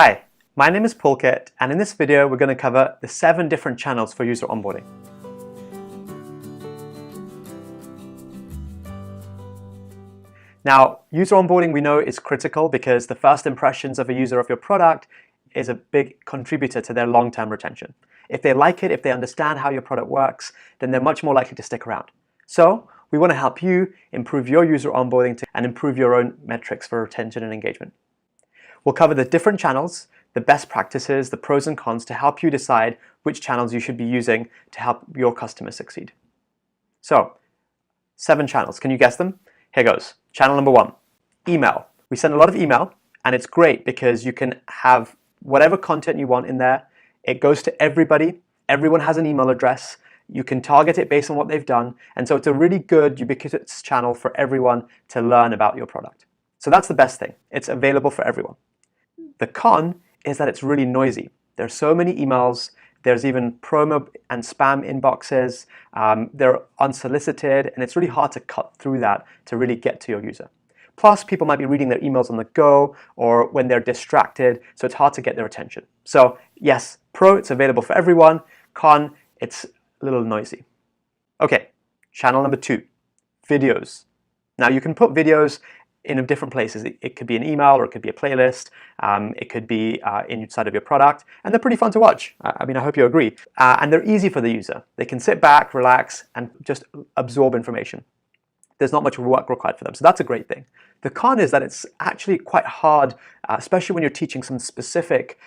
Hi, my name is Pulkit, and in this video we're going to cover the 7 different channels for user onboarding. Now, user onboarding we know is critical because the first impressions of a user of your product is a big contributor to their long-term retention. If they like it, if they understand how your product works, then they're much more likely to stick around. So we want to help you improve your user onboarding and improve your own metrics for retention and engagement. We'll cover the different channels, the best practices, the pros and cons to help you decide which channels you should be using to help your customers succeed. So, 7 channels. Can you guess them? Here goes. Channel number 1, email. We send a lot of email, and it's great because you can have whatever content you want in there. It goes to everybody. Everyone has an email address. You can target it based on what they've done. And so it's a really good, ubiquitous channel for everyone to learn about your product. So that's the best thing. It's available for everyone. The con is that it's really noisy. There's so many emails. There's even promo and spam inboxes. They're unsolicited, and it's really hard to cut through that to really get to your user. Plus, people might be reading their emails on the go or when they're distracted, so it's hard to get their attention. So yes, pro, it's available for everyone. Con, it's a little noisy. Okay, channel number 2, videos. Now you can put videos in different places. It could be an email, or it could be a playlist. It could be inside of your product, and they're pretty fun to watch. I mean, I hope you agree. And they're easy for the user. They can sit back, relax, and just absorb information. There's not much work required for them, so that's a great thing. The con is that it's actually quite hard, especially when you're teaching some specific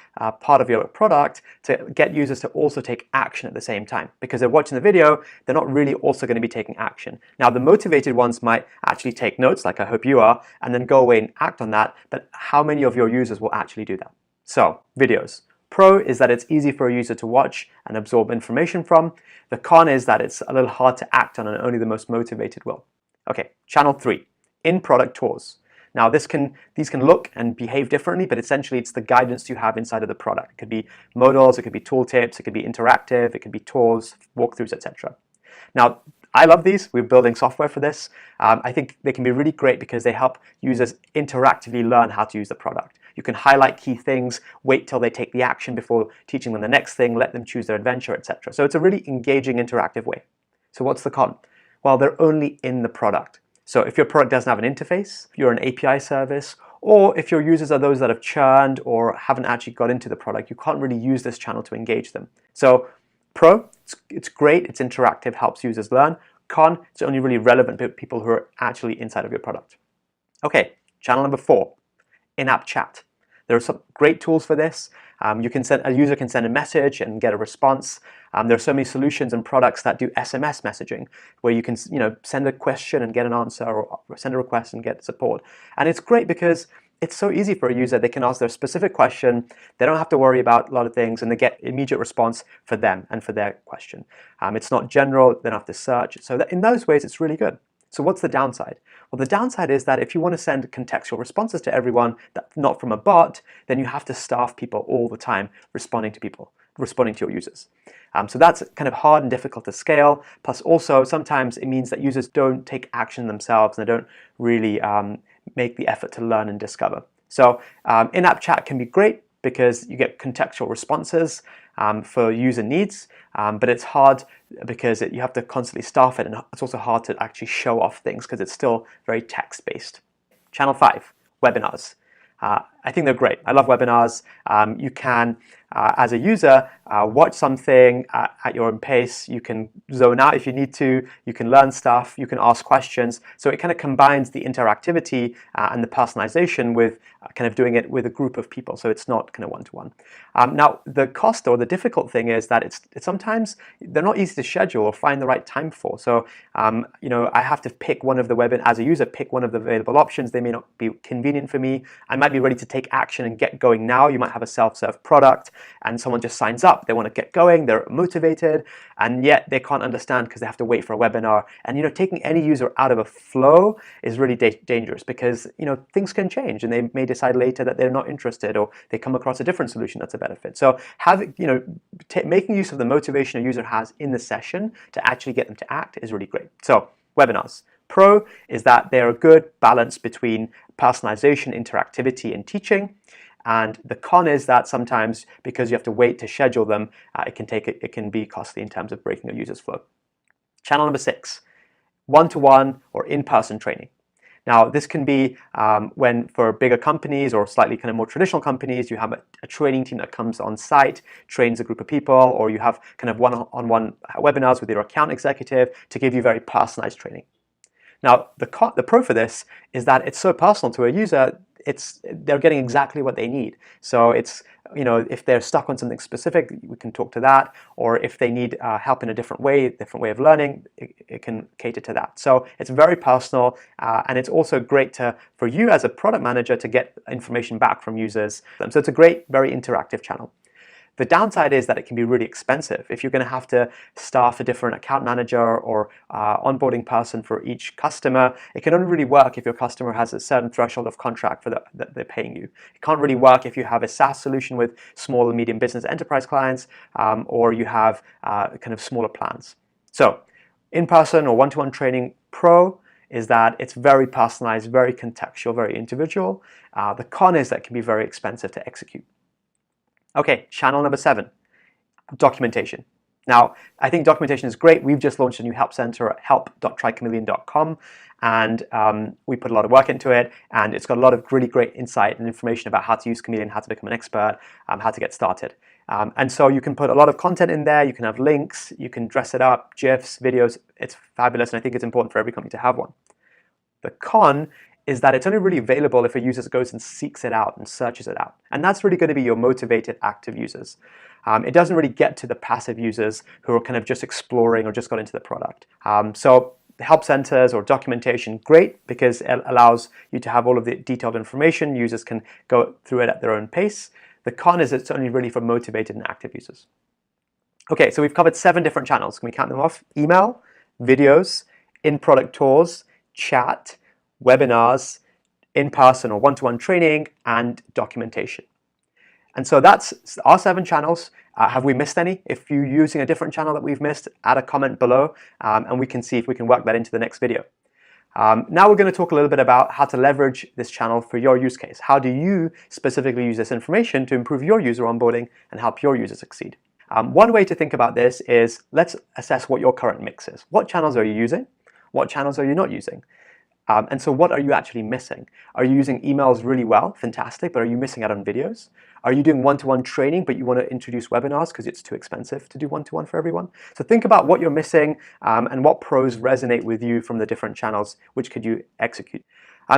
part of your product, to get users to also take action at the same time. Because they're watching the video, they're not really also going to be taking action. Now, the motivated ones might actually take notes, like I hope you are, and then go away and act on that, but how many of your users will actually do that? So, videos. Pro is that it's easy for a user to watch and absorb information from. The con is that it's a little hard to act on, and only the most motivated will. Okay, channel 3, in-product tours. Now these can look and behave differently, but essentially it's the guidance you have inside of the product. It could be modals, it could be tooltips, it could be interactive, it could be tours, walkthroughs, etc. Now, I love these. We're building software for this. I think they can be really great because they help users interactively learn how to use the product. You can highlight key things, wait till they take the action before teaching them the next thing, let them choose their adventure, etc. So it's a really engaging, interactive way. So what's the con? Well, they're only in the product. So if your product doesn't have an interface, if you're an API service, or if your users are those that have churned or haven't actually got into the product, you can't really use this channel to engage them. So pro, it's great, it's interactive, helps users learn. Con, it's only really relevant to people who are actually inside of your product. Okay, channel number 4, in-app chat. There are some great tools for this. A user can send a message and get a response. There are so many solutions and products that do SMS messaging, where you can send a question and get an answer, or send a request and get support. And it's great because it's so easy for a user. They can ask their specific question. They don't have to worry about a lot of things, and they get immediate response for them and for their question. It's not general. They don't have to search. So in those ways, it's really good. So what's the downside? Well, the downside is that if you want to send contextual responses to everyone, not from a bot, then you have to staff people all the time responding to your users. So that's kind of hard and difficult to scale. Plus also, sometimes it means that users don't take action themselves, and they don't really make the effort to learn and discover. So in-app chat can be great because you get contextual responses for user needs, but it's hard because you have to constantly staff it, and it's also hard to actually show off things because it's still very text-based. Channel 5, webinars. I think they're great. I love webinars. You can, as a user, watch something at your own pace. You can zone out if you need to. You can learn stuff. You can ask questions. So it kind of combines the interactivity and the personalization with kind of doing it with a group of people. So it's not kind of one-to-one. Now, the cost or the difficult thing is that it's sometimes they're not easy to schedule or find the right time for. So I have to pick one of the as a user, pick one of the available options. They may not be convenient for me. I might be ready to take action and get going now. You might have a self-serve product and someone just signs up. They want to get going, they're motivated, and yet they can't understand because they have to wait for a webinar. And taking any user out of a flow is really dangerous because things can change, and they may decide later that they're not interested, or they come across a different solution that's a better fit. So making use of the motivation a user has in the session to actually get them to act is really great. So webinars. Pro is that they're a good balance between personalization, interactivity, and teaching. And the con is that sometimes, because you have to wait to schedule them, it can be costly in terms of breaking a user's flow. Channel number 6, one-to-one or in-person training. Now, this can be when for bigger companies or slightly kind of more traditional companies, you have a training team that comes on site, trains a group of people, or you have kind of one-on-one webinars with your account executive to give you very personalized training. Now, the pro for this is that it's so personal to a user, they're getting exactly what they need. So it's, if they're stuck on something specific, we can talk to that, or if they need help in a different way of learning, it can cater to that. So it's very personal, and it's also great for you as a product manager to get information back from users. So it's a great, very interactive channel. The downside is that it can be really expensive. If you're going to have to staff a different account manager or onboarding person for each customer, it can only really work if your customer has a certain threshold of contract that they're paying you. It can't really work if you have a SaaS solution with small and medium business enterprise clients, or you have kind of smaller plans. So in-person or one-to-one training pro is that it's very personalized, very contextual, very individual. The con is that it can be very expensive to execute. Okay, channel number 7, documentation. Now, I think documentation is great. We've just launched a new help center at help.trychameleon.com, and we put a lot of work into it, and it's got a lot of really great insight and information about how to use Chameleon, how to become an expert, how to get started. And so you can put a lot of content in there, you can have links, you can dress it up, GIFs, videos. It's fabulous, and I think it's important for every company to have one. The con is that it's only really available if a user goes and seeks it out and searches it out. And that's really going to be your motivated active users. It doesn't really get to the passive users who are kind of just exploring or just got into the product. So the help centers or documentation, great, because it allows you to have all of the detailed information. Users can go through it at their own pace. The con is it's only really for motivated and active users. Okay, so we've covered 7 different channels. Can we count them off? Email, videos, in-product tours, chat, webinars, in-person or one-to-one training, and documentation. And so that's our 7 channels. Have we missed any? If you're using a different channel that we've missed, add a comment below, and we can see if we can work that into the next video. Now we're going to talk a little bit about how to leverage this channel for your use case. How do you specifically use this information to improve your user onboarding and help your users succeed? One way to think about this is, let's assess what your current mix is. What channels are you using? What channels are you not using? And so what are you actually missing? Are you using emails really well? Fantastic, but are you missing out on videos? Are you doing one-to-one training, but you want to introduce webinars because it's too expensive to do one-to-one for everyone? So think about what you're missing and what pros resonate with you from the different channels, which could you execute.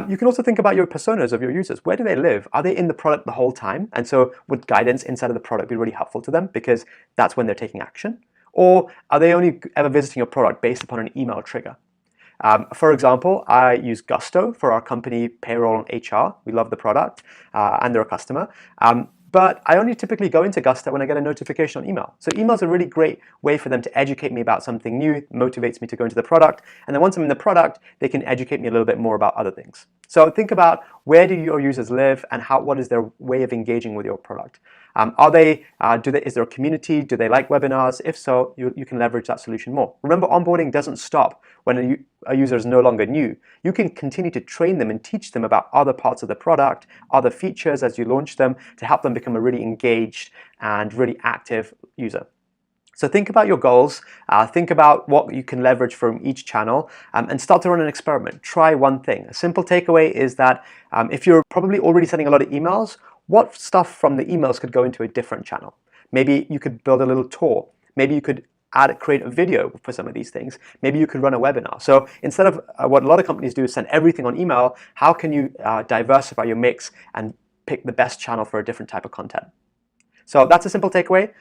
You can also think about your personas of your users. Where do they live? Are they in the product the whole time? And so would guidance inside of the product be really helpful to them because that's when they're taking action? Or are they only ever visiting your product based upon an email trigger? For example, I use Gusto for our company payroll and HR. We love the product and they're a customer. But I only typically go into Gusto when I get a notification on email. So email is a really great way for them to educate me about something new, motivates me to go into the product. And then once I'm in the product, they can educate me a little bit more about other things. So think about where do your users live and what is their way of engaging with your product. Is there a community? Do they like webinars? If so, you can leverage that solution more. Remember, onboarding doesn't stop when a user is no longer new. You can continue to train them and teach them about other parts of the product, other features as you launch them to help them become a really engaged and really active user. So think about your goals, think about what you can leverage from each channel, and start to run an experiment. Try one thing. A simple takeaway is that if you're probably already sending a lot of emails, what stuff from the emails could go into a different channel? Maybe you could build a little tour. Maybe you could create a video for some of these things. Maybe you could run a webinar. So instead of what a lot of companies do is send everything on email, how can you diversify your mix and pick the best channel for a different type of content? So that's a simple takeaway.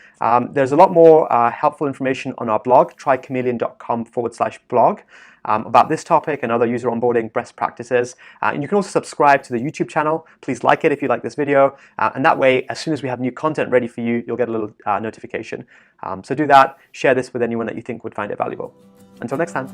There's a lot more helpful information on our blog, trychameleon.com/blog, about this topic and other user onboarding best practices. And you can also subscribe to the YouTube channel. Please like it if you like this video. And that way, as soon as we have new content ready for you, you'll get a little notification. So do that. Share this with anyone that you think would find it valuable. Until next time.